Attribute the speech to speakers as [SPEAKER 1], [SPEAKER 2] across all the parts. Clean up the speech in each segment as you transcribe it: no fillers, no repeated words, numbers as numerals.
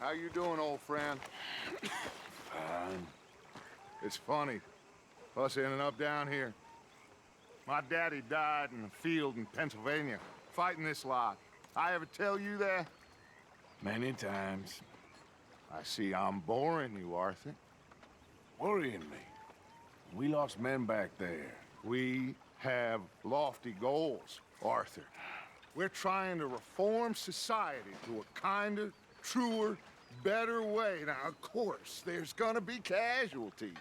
[SPEAKER 1] How you doing, old friend?
[SPEAKER 2] Fine.
[SPEAKER 1] It's funny, us ending up down here. My daddy died in a field in Pennsylvania, fighting this lot. I ever tell you that?
[SPEAKER 2] Many times.
[SPEAKER 1] I see I'm boring you, Arthur.
[SPEAKER 2] Worrying me. We lost men back there.
[SPEAKER 1] We have lofty goals, Arthur. We're trying to reform society to a kinder, truer, better way. Now, of course, there's gonna be casualties.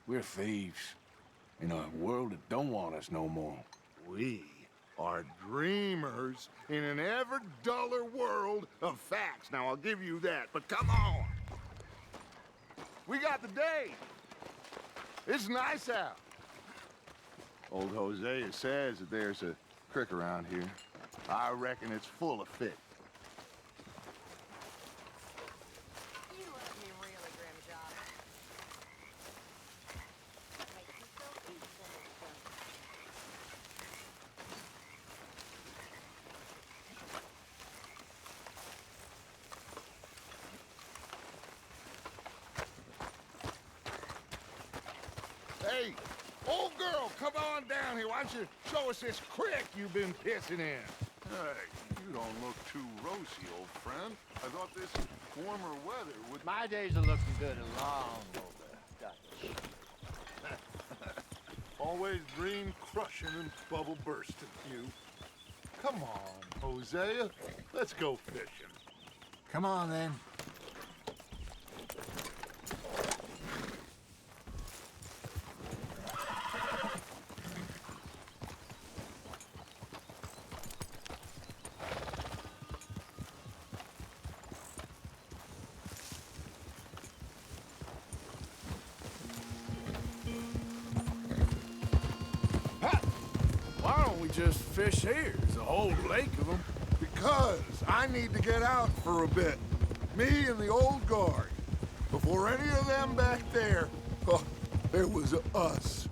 [SPEAKER 2] We're thieves. In a world that don't want us no more.
[SPEAKER 1] We are dreamers in an ever duller world of facts. Now, I'll give you that, but come on. We got the day. It's nice out. Old Hosea says that there's a creek around here. I reckon it's full of fish.
[SPEAKER 3] You love me really, Grim Job. Makes me so peaceful and stuff.
[SPEAKER 1] Hey, old girl, come on down here. Why don't you show us this creek you've been pissing in?
[SPEAKER 4] Hey, you don't look too rosy, old friend. I thought this warmer weather would...
[SPEAKER 5] My days are looking good along over, Dutch.
[SPEAKER 4] Always dream crushing and bubble bursting, you. Come on, Hosea. Let's go fishing.
[SPEAKER 5] Come on, then.
[SPEAKER 2] Why don't we just fish here? There's a whole lake of them.
[SPEAKER 1] Because I need to get out for a bit. Me and the old guard. Before any of them back there, oh, there was us.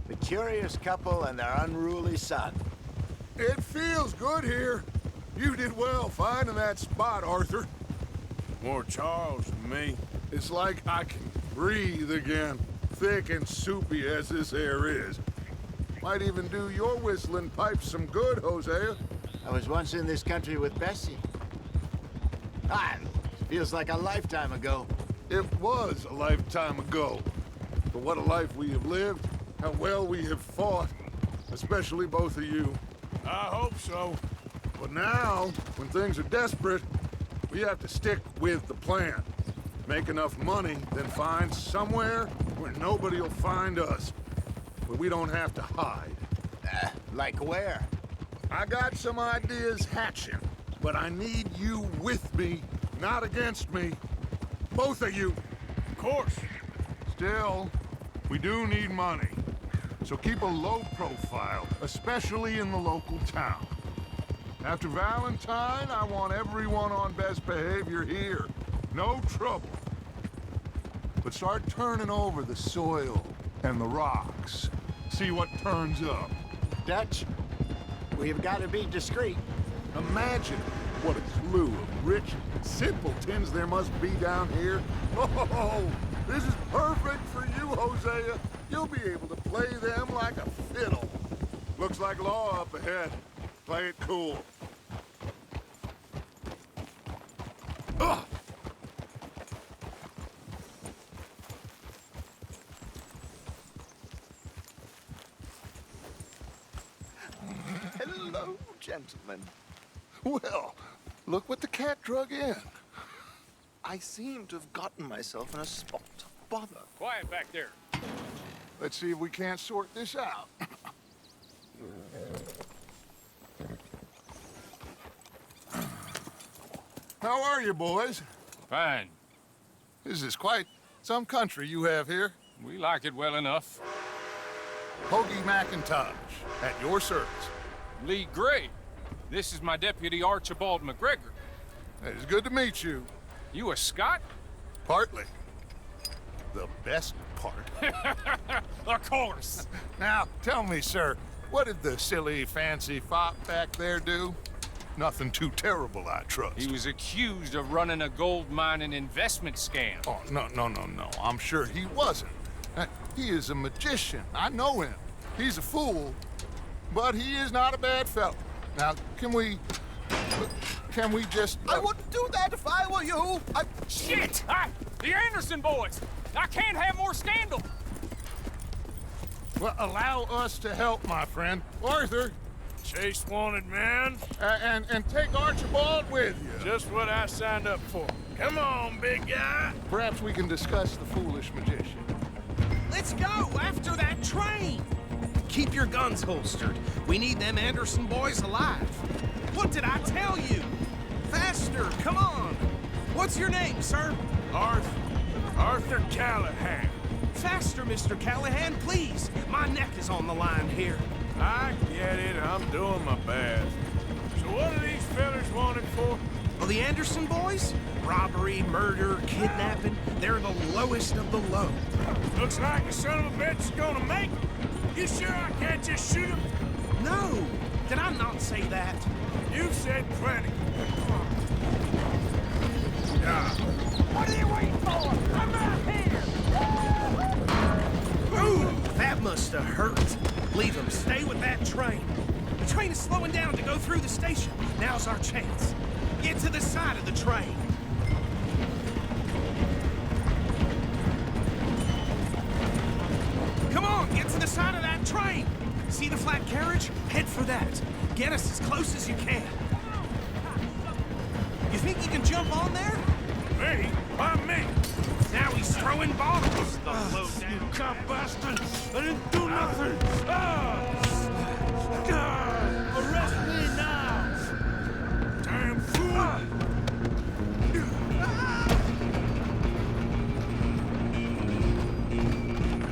[SPEAKER 5] The curious couple and their unruly son.
[SPEAKER 1] It feels good here. You did well finding that spot, Arthur.
[SPEAKER 2] More Charles than me.
[SPEAKER 1] It's like I can breathe again, thick and soupy as this air is. Might even do your whistling pipes some good, Hosea.
[SPEAKER 5] I was once in this country with Bessie. Feels like a lifetime ago.
[SPEAKER 1] It was a lifetime ago. But what a life we have lived, how well we have fought, especially both of you.
[SPEAKER 2] I hope so.
[SPEAKER 1] But now, when things are desperate, we have to stick with the plan. Make enough money, then find somewhere where nobody will find us. Where we don't have to hide.
[SPEAKER 5] Like where?
[SPEAKER 1] I got some ideas hatching, but I need you with me, not against me. Both of you.
[SPEAKER 2] Of course.
[SPEAKER 1] Still, we do need money. So keep a low profile, especially in the local town. After Valentine, I want everyone on best behavior here. No trouble. But start turning over the soil and the rocks. See what turns up.
[SPEAKER 5] Dutch, we've got to be discreet.
[SPEAKER 1] Imagine what a slew of rich simpletons there must be down here. Oh, this is perfect for you, Hosea. You'll be able to play them like a fiddle. Looks like law up ahead. Play it cool. Ugh!
[SPEAKER 5] Hello, gentlemen.
[SPEAKER 1] Well, look what the cat drug in.
[SPEAKER 6] I seem to have gotten myself in a spot of bother.
[SPEAKER 7] Quiet back there.
[SPEAKER 1] Let's see if we can't sort this out. How are you, boys?
[SPEAKER 7] Fine.
[SPEAKER 1] This is quite some country you have here.
[SPEAKER 7] We like it well enough.
[SPEAKER 1] Hoagie McIntosh, at your service.
[SPEAKER 7] Lee Gray. This is my deputy Archibald McGregor.
[SPEAKER 1] It's good to meet you.
[SPEAKER 7] You a Scot?
[SPEAKER 1] Partly. The best part.
[SPEAKER 7] Of course.
[SPEAKER 1] Now, tell me, sir, what did the silly, fancy fop back there do? Nothing too terrible, I trust.
[SPEAKER 7] He was accused of running a gold mining investment scam.
[SPEAKER 1] Oh, no. I'm sure he wasn't. He is a magician. I know him. He's a fool, but he is not a bad fellow. Now, can we just...
[SPEAKER 6] I wouldn't do that if I were you.
[SPEAKER 7] Shit! The Anderson boys! I can't have more scandal!
[SPEAKER 1] Well, allow us to help, my friend. Arthur,
[SPEAKER 2] Chase wanted man.
[SPEAKER 1] and take Archibald with you.
[SPEAKER 2] Just what I signed up for. Come on, big guy.
[SPEAKER 1] Perhaps we can discuss the foolish magician.
[SPEAKER 8] Let's go after that train! Keep your guns holstered. We need them Anderson boys alive. What did I tell you? Faster, come on! What's your name, sir?
[SPEAKER 2] Arthur Callahan.
[SPEAKER 8] Faster, Mr. Callahan, please. My neck is on the line here.
[SPEAKER 2] I get it. I'm doing my best. So what are these fellas wanted for?
[SPEAKER 8] Well, the Anderson boys? Robbery, murder, kidnapping. They're the lowest of the low.
[SPEAKER 2] Looks like the son of a bitch is gonna make it. You sure I can't just shoot him?
[SPEAKER 8] No! Did I not say that?
[SPEAKER 2] You've said plenty.
[SPEAKER 5] What are you waiting for? Come out here!
[SPEAKER 8] Ooh, that must have hurt. Leave them. Stay with that train. The train is slowing down to go through the station. Now's our chance. Get to the side of the train. Come on, get to the side of that train. See the flat carriage? Head for that. Get us as close as you can. You think you can jump on there?
[SPEAKER 2] Me? Why me?
[SPEAKER 8] Now he's throwing bottles. The low
[SPEAKER 2] You cop bastard! I didn't do nothing! Arrest me now! Damn fool!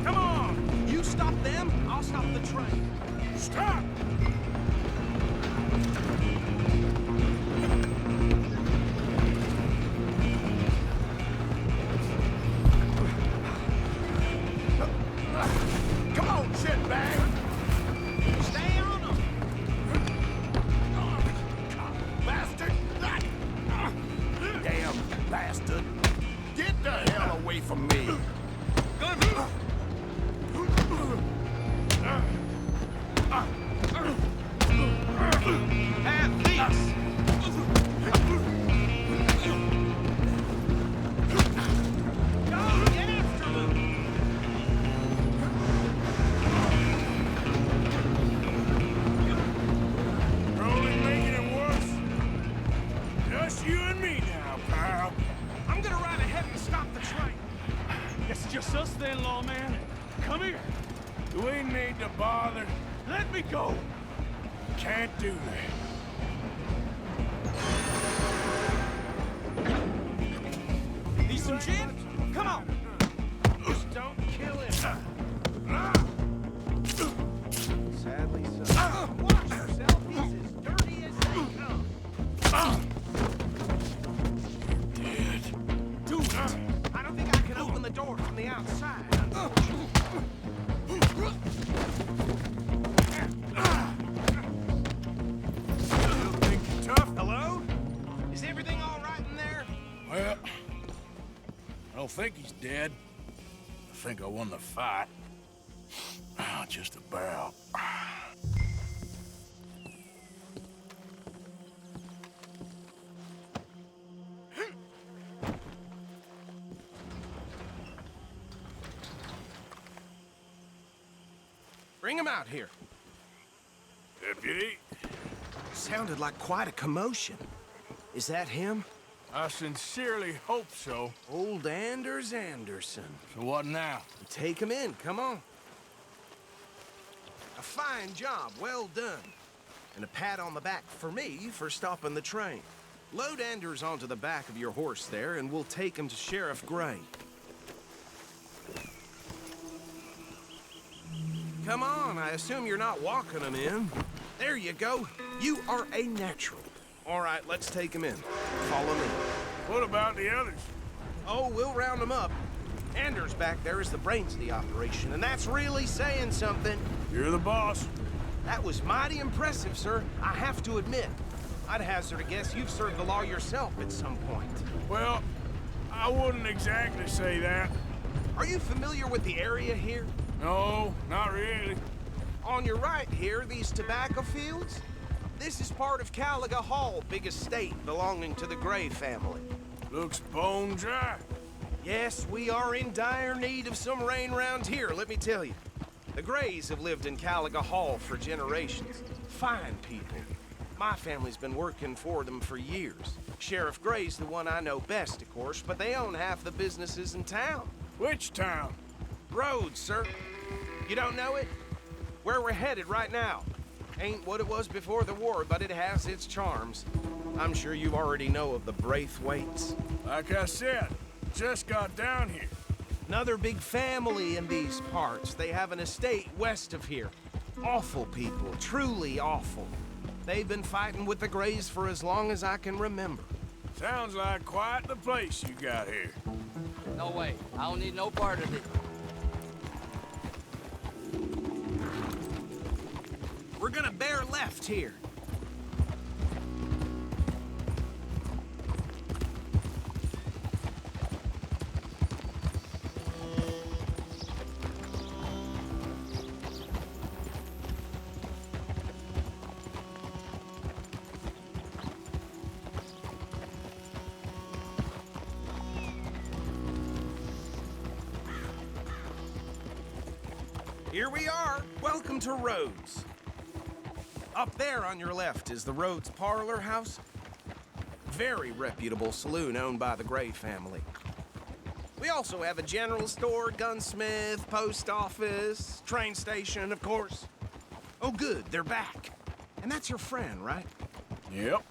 [SPEAKER 8] Come on! You stop them, I'll stop the train.
[SPEAKER 2] Stop!
[SPEAKER 1] Come on, shitbag!
[SPEAKER 8] Stay on them!
[SPEAKER 1] Bastard! Damn bastard! Get the hell away from me!
[SPEAKER 8] Have these! Go, get after them!
[SPEAKER 2] You're only making it worse. Just you and me now, pal.
[SPEAKER 8] I'm gonna ride ahead and stop the train.
[SPEAKER 9] It's just us then, lawman. Come here.
[SPEAKER 2] Do we need to bother?
[SPEAKER 9] Let me go.
[SPEAKER 2] Can't do that.
[SPEAKER 8] Need some gin? Come on. Just don't kill him. Sadly so. Watch yourself. He's as dirty as they come. Do it. I don't think I can open the door from the outside.
[SPEAKER 2] Still think you're tough?
[SPEAKER 8] Hello? Is everything all right in there?
[SPEAKER 2] Well, I don't think he's dead. I think I won the fight. Just about.
[SPEAKER 8] Bring him out here.
[SPEAKER 2] Deputy,
[SPEAKER 8] Sounded like quite a commotion. Is that him?
[SPEAKER 2] I sincerely hope so.
[SPEAKER 8] Old Anders Anderson.
[SPEAKER 2] So what now?
[SPEAKER 8] Take him in, come on. A fine job, well done. And a pat on the back for me for stopping the train. Load Anders onto the back of your horse there, and we'll take him to Sheriff Gray. Come on, I assume you're not walking him in. There you go. You are a natural. All right, let's take him in. Follow me.
[SPEAKER 2] What about the others?
[SPEAKER 8] Oh, we'll round them up. Anders back there is the brains of the operation, and that's really saying something.
[SPEAKER 2] You're the boss.
[SPEAKER 8] That was mighty impressive, sir. I have to admit. I'd hazard a guess you've served the law yourself at some point.
[SPEAKER 2] Well, I wouldn't exactly say that.
[SPEAKER 8] Are you familiar with the area here?
[SPEAKER 2] No, not really.
[SPEAKER 8] On your right here, these tobacco fields? This is part of Caliga Hall, big estate belonging to the Gray family.
[SPEAKER 2] Looks bone dry.
[SPEAKER 8] Yes, we are in dire need of some rain round here, let me tell you. The Grays have lived in Caliga Hall for generations. Fine people. My family's been working for them for years. Sheriff Gray's the one I know best, of course, but they own half the businesses in town.
[SPEAKER 2] Which town?
[SPEAKER 8] Rhodes, sir. You don't know it? Where we're headed right now. Ain't what it was before the war, but it has its charms. I'm sure you already know of the Braithwaites.
[SPEAKER 2] Like I said, just got down here.
[SPEAKER 8] Another big family in these parts. They have an estate west of here. Awful people, truly awful. They've been fighting with the Grays for as long as I can remember.
[SPEAKER 2] Sounds like quite the place you got here.
[SPEAKER 5] No way. I don't need no part of it.
[SPEAKER 8] We're gonna bear left here. Here we are. Welcome to Rhodes. Up there on your left is the Rhodes Parlor House. Very reputable saloon owned by the Gray family. We also have a general store, gunsmith, post office, train station, of course. Oh, good, they're back. And that's your friend, right?
[SPEAKER 2] Yep.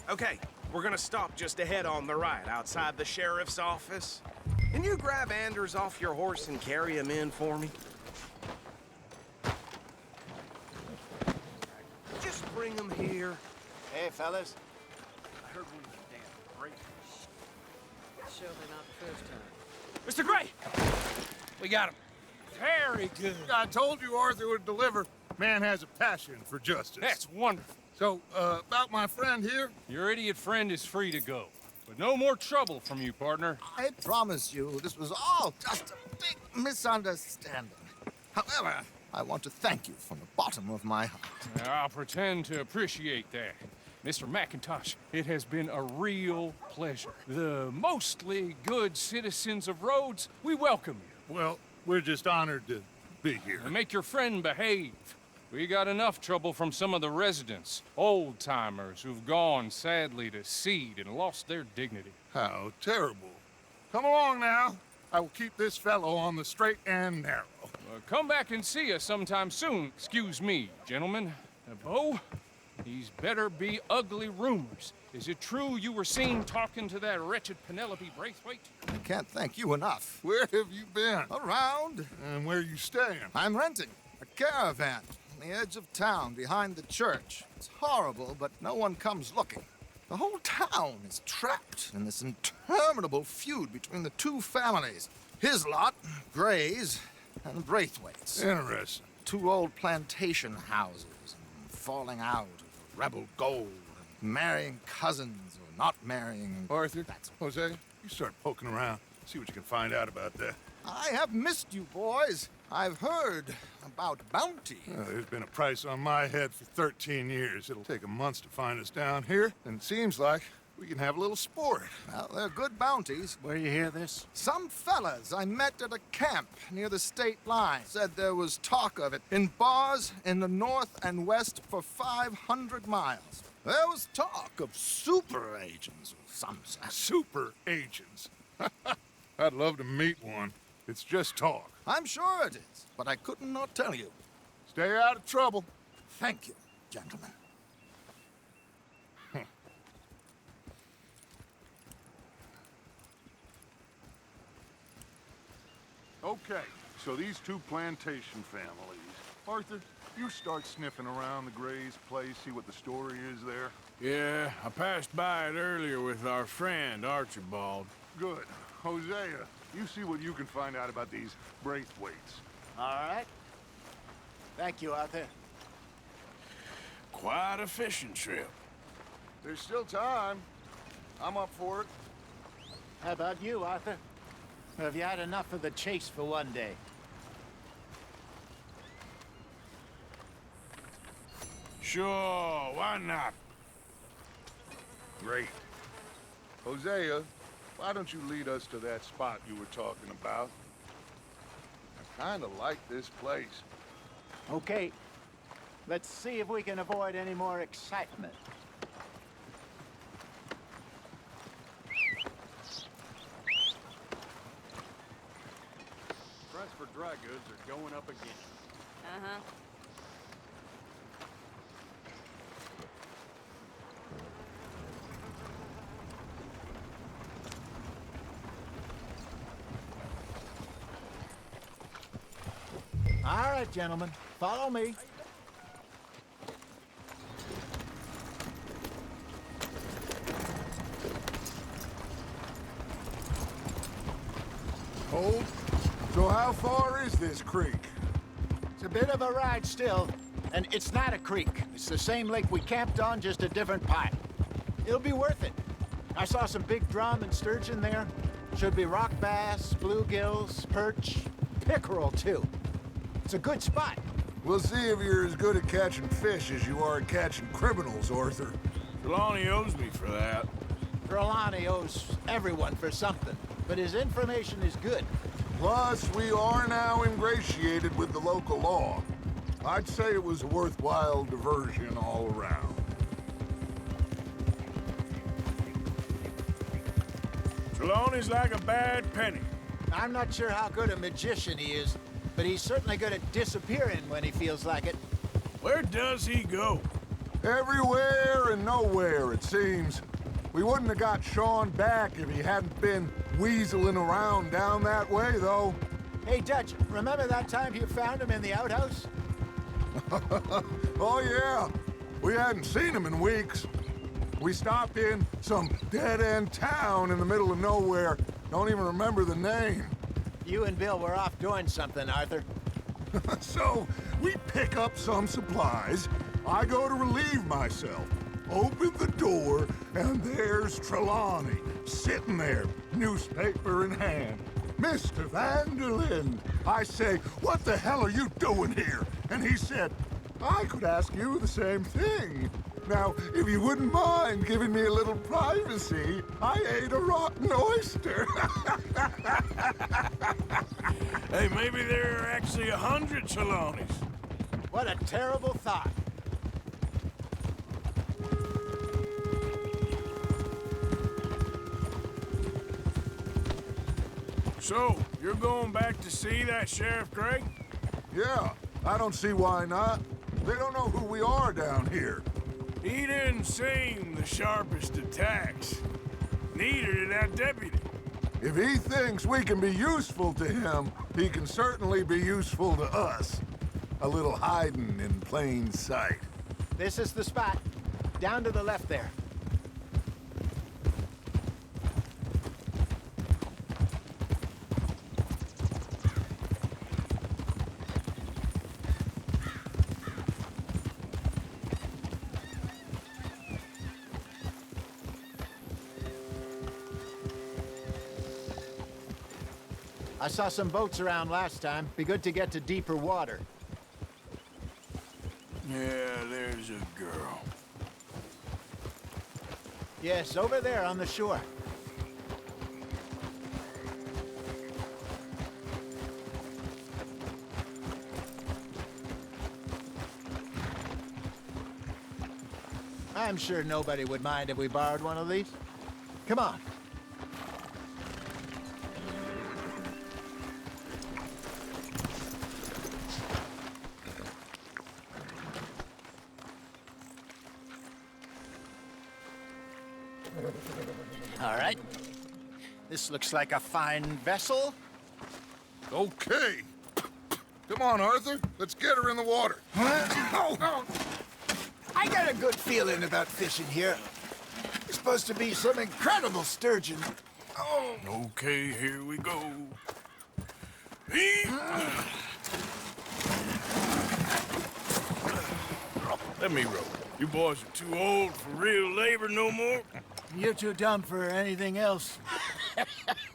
[SPEAKER 8] Okay, we're gonna stop just ahead on the right, outside the sheriff's office. Can you grab Anders off your horse and carry him in for me? Just bring him here.
[SPEAKER 5] Hey, fellas.
[SPEAKER 8] I heard one of the damn breakers.
[SPEAKER 3] Surely not the first time.
[SPEAKER 7] Mr. Gray! We got him. Very good.
[SPEAKER 1] I told you Arthur would deliver. Man has a passion for justice.
[SPEAKER 7] That's wonderful.
[SPEAKER 1] So, about my friend here?
[SPEAKER 7] Your idiot friend is free to go. But no more trouble from you, partner.
[SPEAKER 6] I promise you, this was all just a big misunderstanding. However, I want to thank you from the bottom of my heart.
[SPEAKER 7] I'll pretend to appreciate that. Mr. McIntosh, it has been a real pleasure. The mostly good citizens of Rhodes, we welcome you.
[SPEAKER 1] Well, we're just honored to be here.
[SPEAKER 7] And make your friend behave. We got enough trouble from some of the residents, old-timers who've gone, sadly, to seed and lost their dignity.
[SPEAKER 1] How terrible. Come along now. I will keep this fellow on the straight and narrow.
[SPEAKER 7] Come back and see us sometime soon. Excuse me, gentlemen. Bo, these better be ugly rumors. Is it true you were seen talking to that wretched Penelope Braithwaite?
[SPEAKER 6] I can't thank you enough.
[SPEAKER 1] Where have you been?
[SPEAKER 6] Around,
[SPEAKER 1] And where you staying?
[SPEAKER 6] I'm renting a caravan on the edge of town behind the church. It's horrible, but no one comes looking. The whole town is trapped in this interminable feud between the two families. His lot, Gray's, and Braithwaite's.
[SPEAKER 1] Interesting.
[SPEAKER 6] Two old plantation houses, and falling out of rebel gold, and marrying cousins or not marrying.
[SPEAKER 1] Arthur,
[SPEAKER 6] That's
[SPEAKER 1] Jose, you start poking around. See what you can find out about that.
[SPEAKER 6] I have missed you, boys. I've heard about bounty.
[SPEAKER 1] There's been a price on my head for 13 years. It'll take a month to find us down here, and it seems like we can have a little sport.
[SPEAKER 6] Well, they're good bounties.
[SPEAKER 1] Where you hear this?
[SPEAKER 6] Some fellas I met at a camp near the state line said there was talk of it in bars in the north and west for 500 miles. There was talk of super agents of some sort.
[SPEAKER 1] Super agents. I'd love to meet one. It's just talk.
[SPEAKER 6] I'm sure it is, but I couldn't not tell you.
[SPEAKER 1] Stay out of trouble.
[SPEAKER 6] Thank you, gentlemen.
[SPEAKER 1] Okay, so these two plantation families. Arthur, you start sniffing around the Gray's place, see what the story is there.
[SPEAKER 2] Yeah, I passed by it earlier with our friend, Archibald.
[SPEAKER 1] Good. Hosea, you see what you can find out about these Braithwaites.
[SPEAKER 5] All right. Thank you, Arthur.
[SPEAKER 2] quite a fishing trip.
[SPEAKER 1] There's still time. I'm up for it.
[SPEAKER 5] How about you, Arthur? Or have you had enough of the chase for one day?
[SPEAKER 2] Sure, why not?
[SPEAKER 1] Great. Hosea, why don't you lead us to that spot you were talking about? I kinda like this place.
[SPEAKER 5] Okay. Let's see if we can avoid any more excitement.
[SPEAKER 9] Price for dry goods are going up again.
[SPEAKER 3] Uh-huh.
[SPEAKER 5] All right, gentlemen. Follow me.
[SPEAKER 1] Hold. So how far is this creek?
[SPEAKER 5] It's a bit of a ride still, and it's not a creek. It's the same lake we camped on, just a different part. It'll be worth it. I saw some big drum and sturgeon there. Should be rock bass, bluegills, perch, pickerel too. It's a good spot.
[SPEAKER 1] We'll see if you're as good at catching fish as you are at catching criminals, Arthur.
[SPEAKER 2] Trelawney owes me for that.
[SPEAKER 5] Trelawney owes everyone for something, but his information is good.
[SPEAKER 1] Plus, we are now ingratiated with the local law. I'd say it was a worthwhile diversion all around.
[SPEAKER 2] Trelawney's like a bad penny.
[SPEAKER 5] I'm not sure how good a magician he is, but he's certainly good at disappearing when he feels like it.
[SPEAKER 2] Where does he go?
[SPEAKER 1] Everywhere and nowhere, it seems. We wouldn't have got Sean back if he hadn't been weaseling around down that way, though.
[SPEAKER 5] Hey, Dutch, remember that time you found him in the outhouse?
[SPEAKER 1] Oh, yeah. We hadn't seen him in weeks. We stopped in some dead-end town in the middle of nowhere. Don't even remember the name.
[SPEAKER 5] You and Bill were off doing something, Arthur.
[SPEAKER 1] So, we pick up some supplies. I go to relieve myself. Open the door, and there's Trelawney, sitting there, newspaper in hand. Mr. Vanderlyn. I say, what the hell are you doing here? And he said, I could ask you the same thing. Now, if you wouldn't mind giving me a little privacy, I ate a rotten oyster.
[SPEAKER 2] Hey, maybe there are actually 100 Trelawneys.
[SPEAKER 5] What a terrible thought.
[SPEAKER 2] So, you're going back to see that Sheriff Gray?
[SPEAKER 1] Yeah, I don't see why not. They don't know who we are down here.
[SPEAKER 2] He didn't seem the sharpest attacks. Neither did that deputy.
[SPEAKER 1] If he thinks we can be useful to him, he can certainly be useful to us. A little hiding in plain sight.
[SPEAKER 5] This is the spot. Down to the left there. I saw some boats around last time. Be good to get to deeper water.
[SPEAKER 2] Yeah, there's a girl.
[SPEAKER 5] Yes, over there on the shore. I'm sure nobody would mind if we borrowed one of these. Come on. All right. This looks like a fine vessel.
[SPEAKER 1] Okay. Come on, Arthur. Let's get her in the water.
[SPEAKER 5] I got a good feeling about fishing here. There's supposed to be some incredible sturgeon. Oh.
[SPEAKER 2] Okay, here we go. Let me row. You boys are too old for real labor no more?
[SPEAKER 5] You're too dumb for anything else.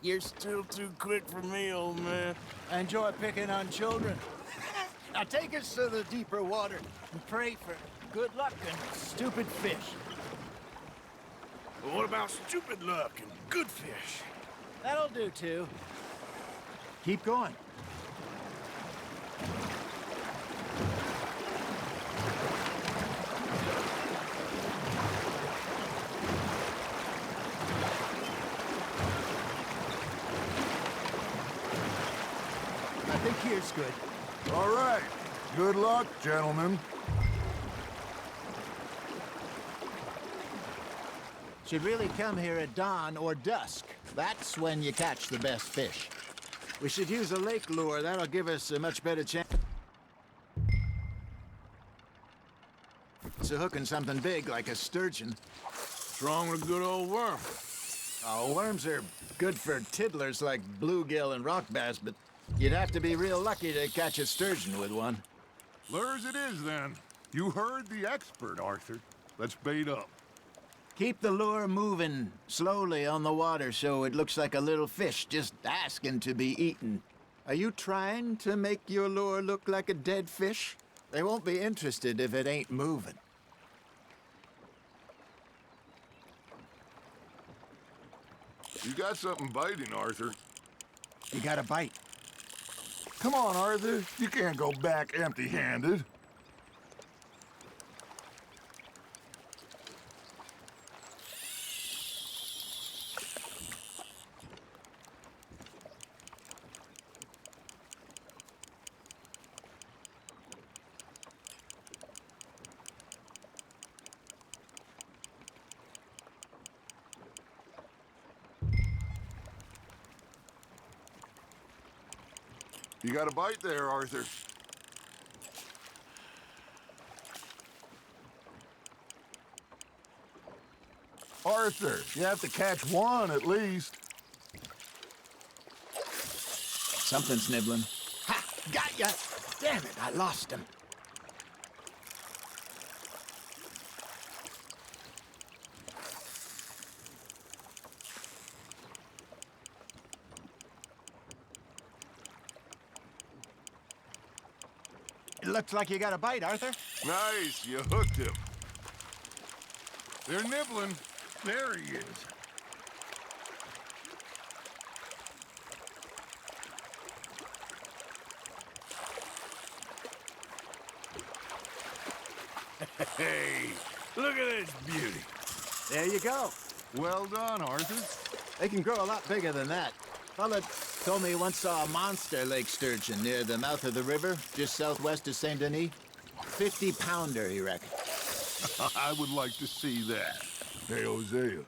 [SPEAKER 2] You're still too quick for me, old man.
[SPEAKER 5] I enjoy picking on children. Now take us to the deeper water and pray for good luck and stupid fish.
[SPEAKER 2] But what about stupid luck and good fish?
[SPEAKER 5] That'll do, too. Keep going. I think here's good.
[SPEAKER 1] All right. Good luck, gentlemen.
[SPEAKER 5] Should really come here at dawn or dusk. That's when you catch the best fish. We should use a lake lure. That'll give us a much better chance. It's a hooking something big like a sturgeon.
[SPEAKER 2] What's wrong with a good old worm?
[SPEAKER 5] Oh, worms are good for tiddlers like bluegill and rock bass, but you'd have to be real lucky to catch a sturgeon with one.
[SPEAKER 1] Lures it is, then. You heard the expert, Arthur. Let's bait up.
[SPEAKER 5] Keep the lure moving slowly on the water so it looks like a little fish just asking to be eaten. Are you trying to make your lure look like a dead fish? They won't be interested if it ain't moving.
[SPEAKER 1] You got something biting, Arthur.
[SPEAKER 5] You got a bite.
[SPEAKER 1] Come on, Arthur. You can't go back empty-handed. You got a bite there, Arthur. Arthur, you have to catch one at least.
[SPEAKER 5] Something's nibbling. Ha! Got ya! Damn it, I lost him. It looks like you got a bite, Arthur.
[SPEAKER 1] Nice, you hooked him. They're nibbling. There he is.
[SPEAKER 2] Hey, look at this beauty.
[SPEAKER 5] There you go.
[SPEAKER 1] Well done, Arthur.
[SPEAKER 5] They can grow a lot bigger than that. Fella told me he once saw a monster lake sturgeon near the mouth of the river, just southwest of Saint Denis. 50-pounder, he reckoned.
[SPEAKER 1] I would like to see that. Hey, Hosea, you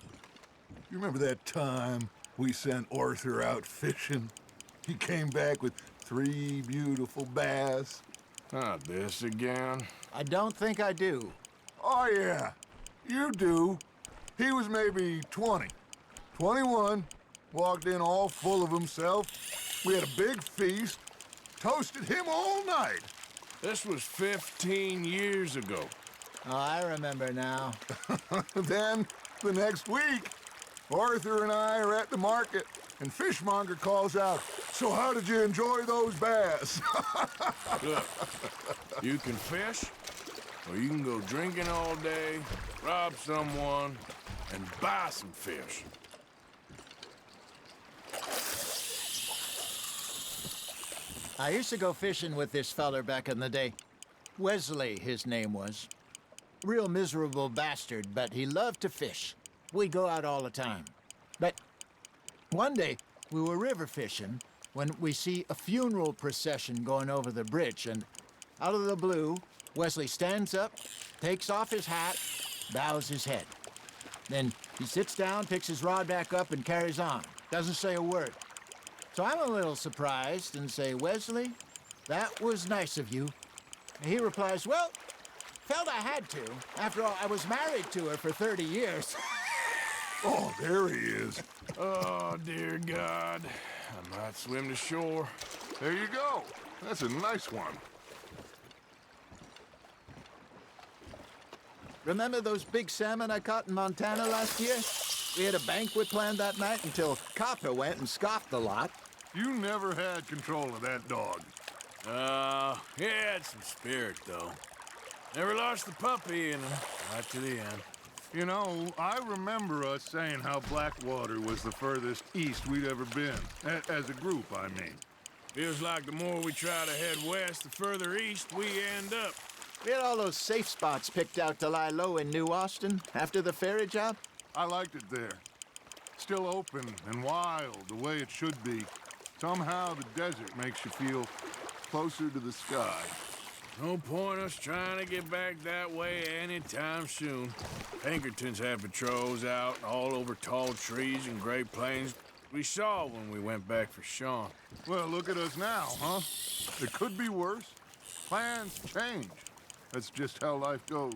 [SPEAKER 1] remember that time we sent Arthur out fishing? He came back with 3 beautiful bass.
[SPEAKER 2] Not this again.
[SPEAKER 5] I don't think I do.
[SPEAKER 1] Oh, yeah, you do. He was maybe 20, 21, walked in all full of himself. We had a big feast, toasted him all night.
[SPEAKER 2] This was 15 years ago.
[SPEAKER 5] Oh, I remember now.
[SPEAKER 1] Then, the next week, Arthur and I are at the market, and Fishmonger calls out, "So how did you enjoy those bass?"
[SPEAKER 2] Look, you can fish, or you can go drinking all day, rob someone, and buy some fish.
[SPEAKER 5] I used to go fishing with this feller back in the day. Wesley, his name was. Real miserable bastard, but he loved to fish. We'd go out all the time. But one day, we were river fishing when we see a funeral procession going over the bridge, and out of the blue, Wesley stands up, takes off his hat, bows his head. Then he sits down, picks his rod back up, and carries on. Doesn't say a word. So I'm a little surprised and say, "Wesley, that was nice of you." And he replies, "Well, felt I had to. After all, I was married to her for 30 years.
[SPEAKER 1] Oh, there he is.
[SPEAKER 2] Oh, dear God. I might swim to shore.
[SPEAKER 1] There you go. That's a nice one.
[SPEAKER 5] Remember those big salmon I caught in Montana last year? We had a banquet planned that night until Copper went and scoffed the lot.
[SPEAKER 1] You never had control of that dog.
[SPEAKER 2] He had some spirit, though. Never lost the puppy in him, right to the end.
[SPEAKER 1] You know, I remember us saying how Blackwater was the furthest east we'd ever been. As a group, I mean.
[SPEAKER 2] Feels like the more we try to head west, the further east we end up.
[SPEAKER 5] We had all those safe spots picked out to lie low in New Austin after the ferry job.
[SPEAKER 1] I liked it there. Still open and wild, the way it should be. Somehow the desert makes you feel closer to the sky.
[SPEAKER 2] No point us trying to get back that way anytime soon. Pinkertons had patrols out all over tall trees and Great Plains. We saw when we went back for Sean.
[SPEAKER 1] Well, look at us now, huh? It could be worse. Plans change. That's just how life goes.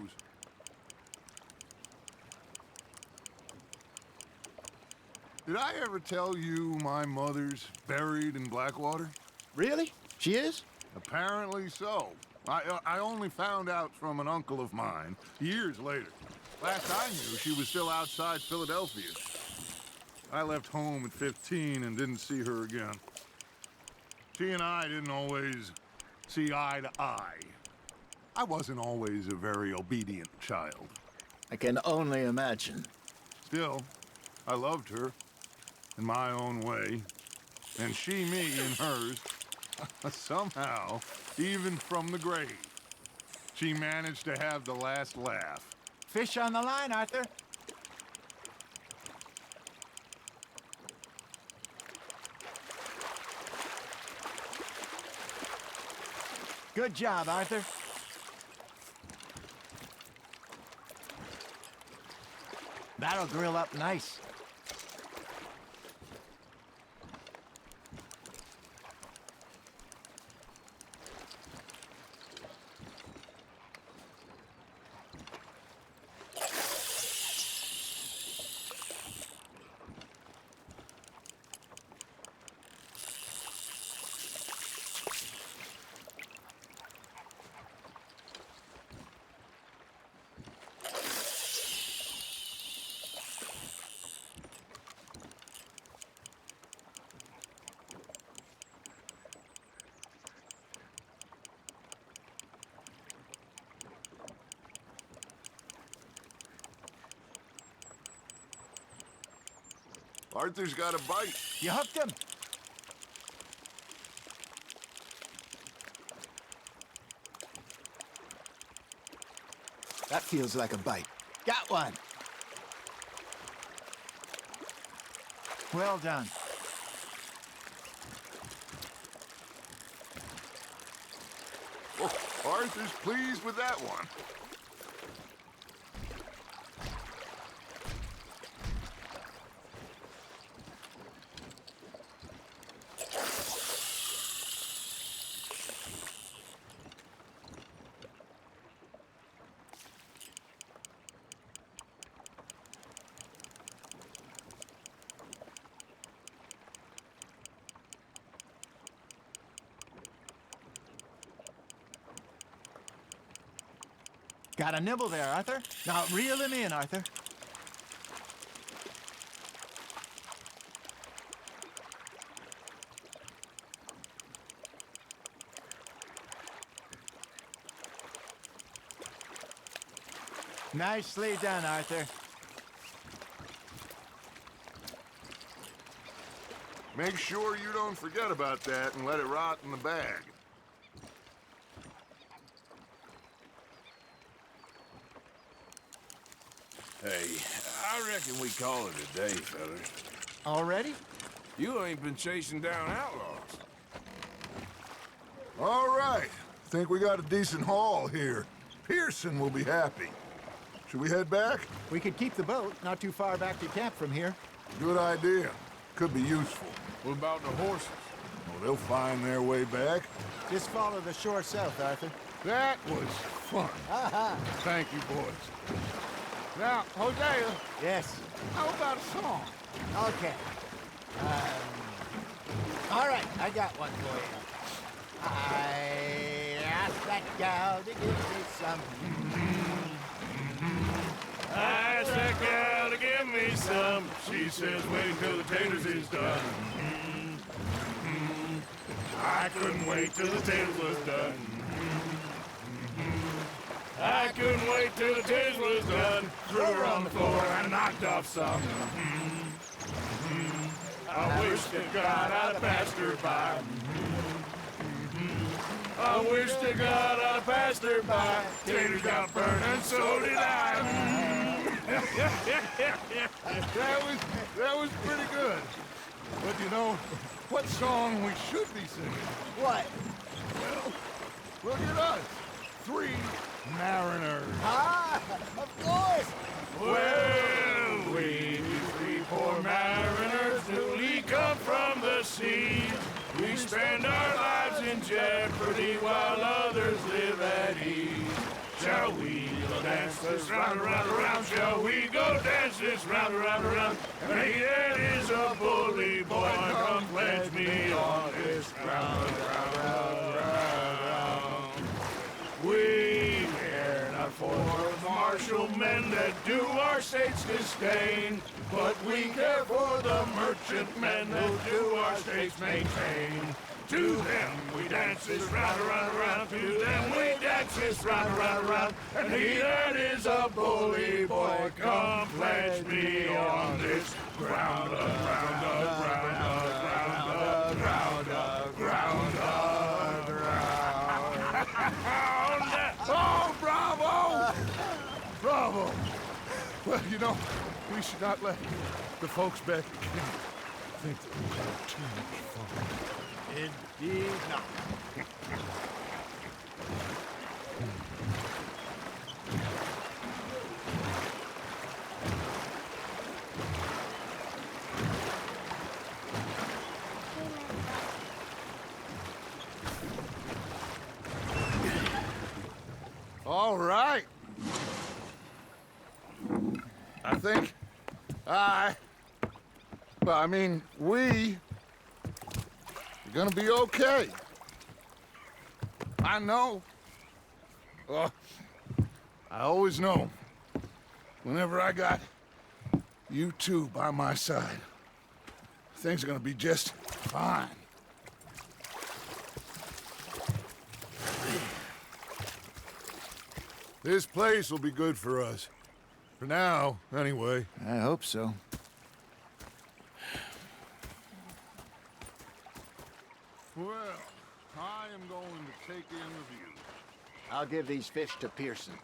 [SPEAKER 1] Did I ever tell you my mother's buried in Blackwater?
[SPEAKER 5] Really? She is?
[SPEAKER 1] Apparently so. I only found out from an uncle of mine years later. Last I knew, she was still outside Philadelphia. I left home at 15 and didn't see her again. She and I didn't always see eye to eye. I wasn't always a very obedient child.
[SPEAKER 5] I can only imagine.
[SPEAKER 1] Still, I loved her in my own way, and she me in hers. Somehow, even from the grave, she managed to have the last laugh.
[SPEAKER 5] Fish on the line, Arthur. Good job, Arthur. That'll grill up nice.
[SPEAKER 1] Arthur's got a bite.
[SPEAKER 5] You hooked him? That feels like a bite. Got one. Well done.
[SPEAKER 1] Oh, Arthur's pleased with that one.
[SPEAKER 5] Got a nibble there, Arthur. Now reel him in, Arthur. Nicely done, Arthur.
[SPEAKER 1] Make sure you don't forget about that and let it rot in the bag.
[SPEAKER 2] Hey, I reckon we call it a day, fellas.
[SPEAKER 5] Already?
[SPEAKER 2] You ain't been chasing down outlaws.
[SPEAKER 1] All right. Think we got a decent haul here. Pearson will be happy. Should we head back?
[SPEAKER 5] We could keep the boat not too far back to camp from here.
[SPEAKER 1] Good idea. Could be useful.
[SPEAKER 2] What about the horses?
[SPEAKER 1] Well, they'll find their way back.
[SPEAKER 5] Just follow the shore south, Arthur.
[SPEAKER 1] That was fun.
[SPEAKER 5] Aha!
[SPEAKER 1] Thank you, boys. Now, Hosea,
[SPEAKER 5] Yes.
[SPEAKER 1] how about a song?
[SPEAKER 5] Okay. All right, I got one for you. I asked that gal to give me some.
[SPEAKER 2] I asked that gal to give me some. She says, wait till the taters is done. I couldn't wait till the taters was done. I couldn't wait till the taters was done. Threw her on the floor and knocked off some. I wish to God I'd have passed her by. I wish to God I'd have passed her by. Taters got burned and so did I.
[SPEAKER 1] That was pretty good. But you know, what song we should be singing?
[SPEAKER 5] What?
[SPEAKER 1] Well, look at us. 3 mariners.
[SPEAKER 5] Ah, of course.
[SPEAKER 2] Well, we 3 poor mariners newly come from the sea. We spend our lives in jeopardy while others live at ease. Shall we go dance this round, around, around? Shall we go dance this round, around, around? Hey, that is a bully boy. Come pledge me on this ground, round, round. We care not for martial men that do our state's disdain, but we care for the merchant men that do our state's maintain. To them we dance this round, around, around. To them we dance this round, around, around. And he that is a bully boy, come pledge me on this ground, ground, ground, ground, ground, ground, ground.
[SPEAKER 1] Oh, bravo! Bravo! Well, you know, we should not let the folks back at camp think that we've had too much fun.
[SPEAKER 5] Indeed not.
[SPEAKER 1] All right. I think we are gonna be okay. I know. I always know. Whenever I got you two by my side, things are gonna be just fine. This place will be good for us. For now, anyway.
[SPEAKER 5] I hope so.
[SPEAKER 1] Well, I am going to take in the view.
[SPEAKER 5] I'll give these fish to Pearson.